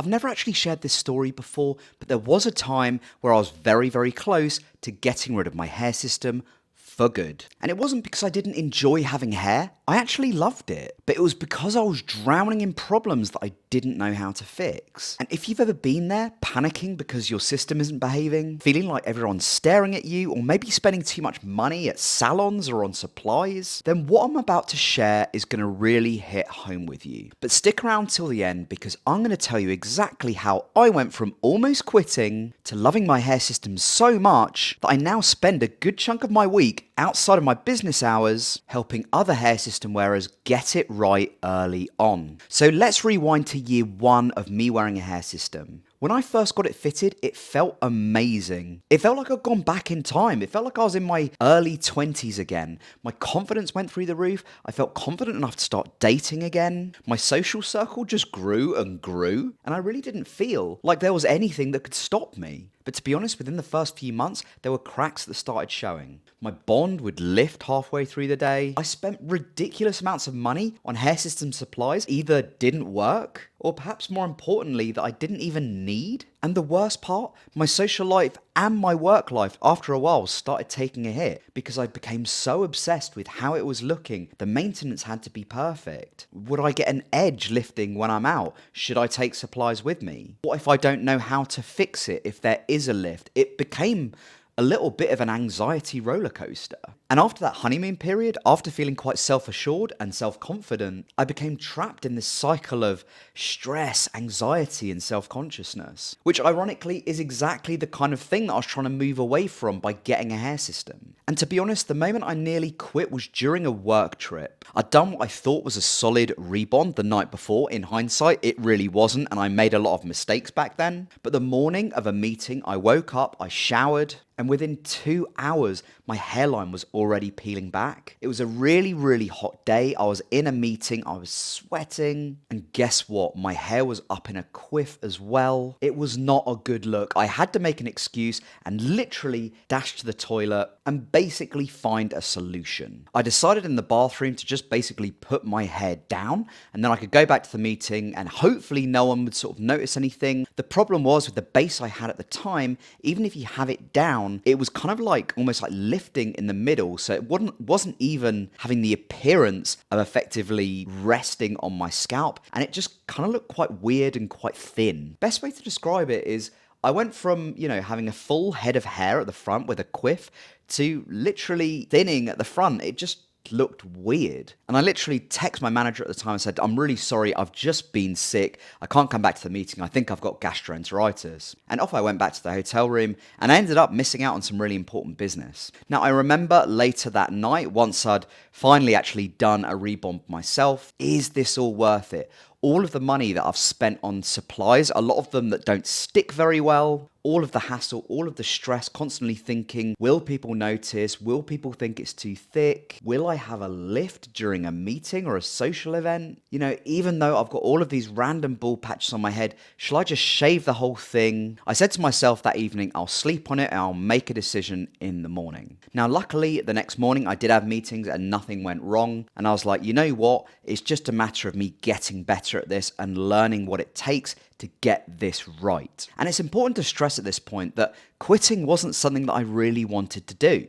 never actually shared this story before, but there was a time where I was very, very close to getting rid of my hair system for good. And it wasn't because I didn't enjoy having hair. I actually loved it. But it was because I was drowning in problems that I didn't know how to fix. And if you've ever been there, panicking because your system isn't behaving, feeling like everyone's staring at you, or maybe spending too much money at salons or on supplies, then what I'm about to share is going to really hit home with you. But stick around till the end, because I'm going to tell you exactly how I went from almost quitting to loving my hair system so much that I now spend a good chunk of my week outside of my business hours helping other hair system wearers get it right early on. So let's rewind to year 1 of me wearing a hair system. When I first got it fitted, it felt amazing. It felt like I'd gone back in time. It felt like I was in my early 20s again. My confidence went through the roof. I felt confident enough to start dating again. My social circle just grew and grew, and I really didn't feel like there was anything that could stop me. But to be honest, within the first few months, there were cracks that started showing. My bond would lift halfway through the day. I spent ridiculous amounts of money on hair system supplies either didn't work, or perhaps more importantly, that I didn't even need. And the worst part, my social life and my work life after a while started taking a hit because I became so obsessed with how it was looking. The maintenance had to be perfect. Would I get an edge lifting when I'm out? Should I take supplies with me? What if I don't know how to fix it if there is a lift? It became a little bit of an anxiety roller coaster. And after that honeymoon period, after feeling quite self-assured and self-confident, I became trapped in this cycle of stress, anxiety, and self-consciousness, which ironically is exactly the kind of thing that I was trying to move away from by getting a hair system. And to be honest, the moment I nearly quit was during a work trip. I'd done what I thought was a solid rebond the night before. In hindsight, it really wasn't, and I made a lot of mistakes back then. But the morning of a meeting, I woke up, I showered, and within 2 hours, my hairline was already peeling back. It was a really, really hot day. I was in a meeting, I was sweating, and guess what? My hair was up in a quiff as well. It was not a good look. I had to make an excuse and literally dash to the toilet and basically find a solution. I decided in the bathroom to just basically put my hair down, and then I could go back to the meeting and hopefully no one would sort of notice anything. The problem was with the base I had at the time, even if you have it down, it was kind of like almost like lifting in the middle, so it wasn't even having the appearance of effectively resting on my scalp, and it just kind of looked quite weird and quite thin. Best way to describe it is I went from, having a full head of hair at the front with a quiff to literally thinning at the front. It just looked weird. And I literally texted my manager at the time and said, I'm really sorry, I've just been sick. I can't come back to the meeting. I think I've got gastroenteritis. And off I went back to the hotel room, and I ended up missing out on some really important business. Now, I remember later that night, once I'd finally actually done a rebond myself, is this all worth it? All of the money that I've spent on supplies, a lot of them that don't stick very well, all of the hassle, all of the stress, constantly thinking, will people notice? Will people think it's too thick? Will I have a lift during a meeting or a social event? Even though I've got all of these random bald patches on my head, shall I just shave the whole thing? I said to myself that evening, I'll sleep on it and I'll make a decision in the morning. Now, luckily, the next morning I did have meetings and nothing went wrong. And I was like, you know what? It's just a matter of me getting better at this and learning what it takes to get this right. And it's important to stress at this point that quitting wasn't something that I really wanted to do.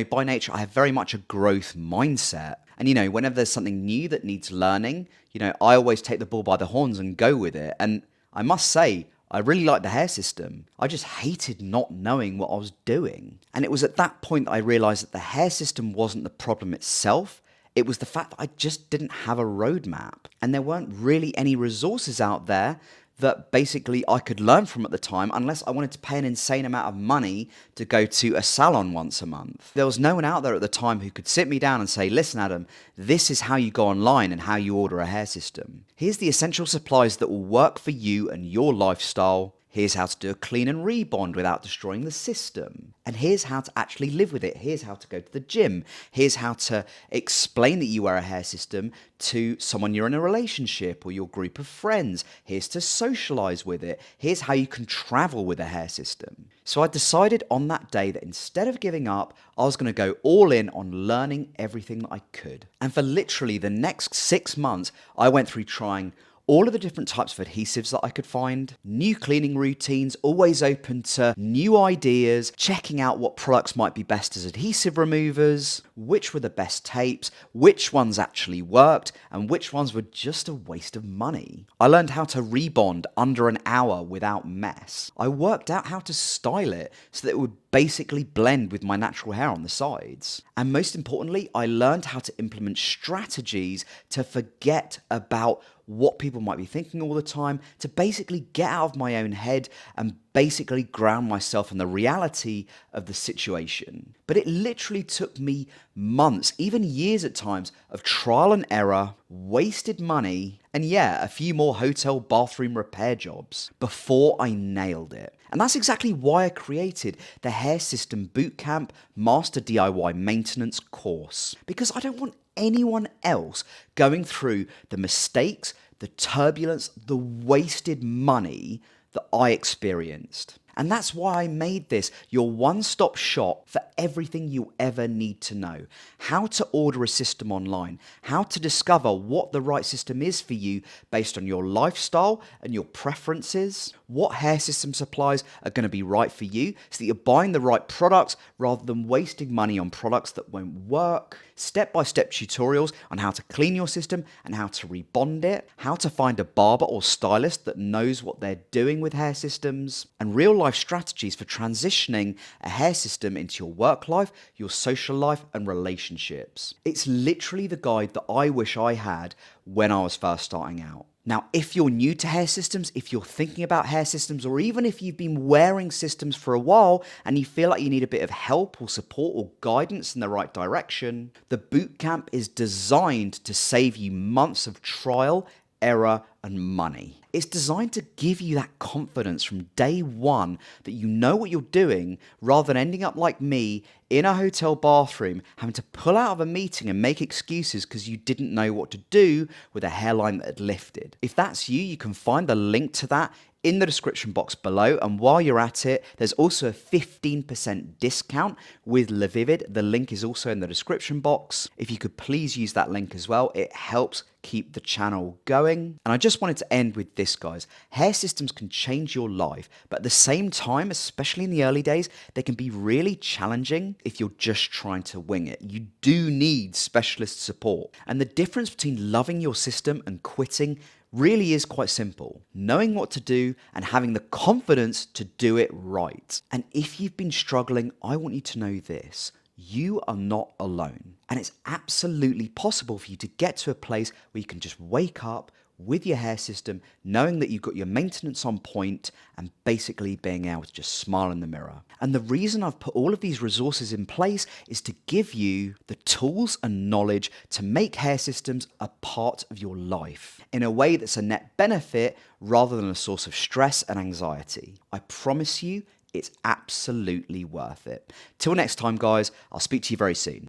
By nature, I have very much a growth mindset. And whenever there's something new that needs learning, I always take the bull by the horns and go with it. And I must say, I really liked the hair system. I just hated not knowing what I was doing. And it was at that point that I realized that the hair system wasn't the problem itself. It was the fact that I just didn't have a roadmap. And there weren't really any resources out there that basically I could learn from at the time, unless I wanted to pay an insane amount of money to go to a salon once a month. There was no one out there at the time who could sit me down and say, listen, Adam, this is how you go online and how you order a hair system. Here's the essential supplies that will work for you and your lifestyle. Here's how to do a clean and rebond without destroying the system. And here's how to actually live with it. Here's how to go to the gym. Here's how to explain that you wear a hair system to someone you're in a relationship or your group of friends. Here's to socialize with it. Here's how you can travel with a hair system. So I decided on that day that instead of giving up, I was going to go all in on learning everything that I could. And for literally the next 6 months, I went through trying all of the different types of adhesives that I could find, new cleaning routines, always open to new ideas, checking out what products might be best as adhesive removers, which were the best tapes, which ones actually worked, and which ones were just a waste of money. I learned how to rebond under an hour without mess. I worked out how to style it so that it would basically blend with my natural hair on the sides. And most importantly, I learned how to implement strategies to forget about what people might be thinking all the time, to basically get out of my own head and basically ground myself in the reality of the situation. But it literally took me months, even years at times, of trial and error, wasted money, and yeah, a few more hotel bathroom repair jobs before I nailed it. And that's exactly why I created the Hair System Bootcamp Master DIY Maintenance course. Because I don't want anyone else going through the mistakes, the turbulence, the wasted money that I experienced. And that's why I made this your one-stop shop for everything you ever need to know. How to order a system online, how to discover what the right system is for you based on your lifestyle and your preferences, what hair system supplies are going to be right for you so that you're buying the right products rather than wasting money on products that won't work, step-by-step tutorials on how to clean your system and how to rebond it, how to find a barber or stylist that knows what they're doing with hair systems, and real-life strategies for transitioning a hair system into your work life, your social life, and relationships. It's literally the guide that I wish I had when I was first starting out. Now, if you're new to hair systems, if you're thinking about hair systems, or even if you've been wearing systems for a while and you feel like you need a bit of help or support or guidance in the right direction, the bootcamp is designed to save you months of trial, error, and money. It's designed to give you that confidence from day one that you know what you're doing, rather than ending up like me in a hotel bathroom having to pull out of a meeting and make excuses because you didn't know what to do with a hairline that had lifted. If that's you, you can find the link to that in the description box below, and while you're at it, there's also a 15% discount with LaVivid. The link is also in the description box. If you could please use that link as well, it helps keep the channel going. And I just wanted to end with this, guys. Hair systems can change your life, but at the same time, especially in the early days, they can be really challenging if you're just trying to wing it. You do need specialist support. And the difference between loving your system and quitting really is quite simple. Knowing what to do and having the confidence to do it right. And if you've been struggling, I want you to know this. You are not alone. And it's absolutely possible for you to get to a place where you can just wake up with your hair system, knowing that you've got your maintenance on point and basically being able to just smile in the mirror. And the reason I've put all of these resources in place is to give you the tools and knowledge to make hair systems a part of your life in a way that's a net benefit rather than a source of stress and anxiety. I promise you, it's absolutely worth it. Till next time, guys, I'll speak to you very soon.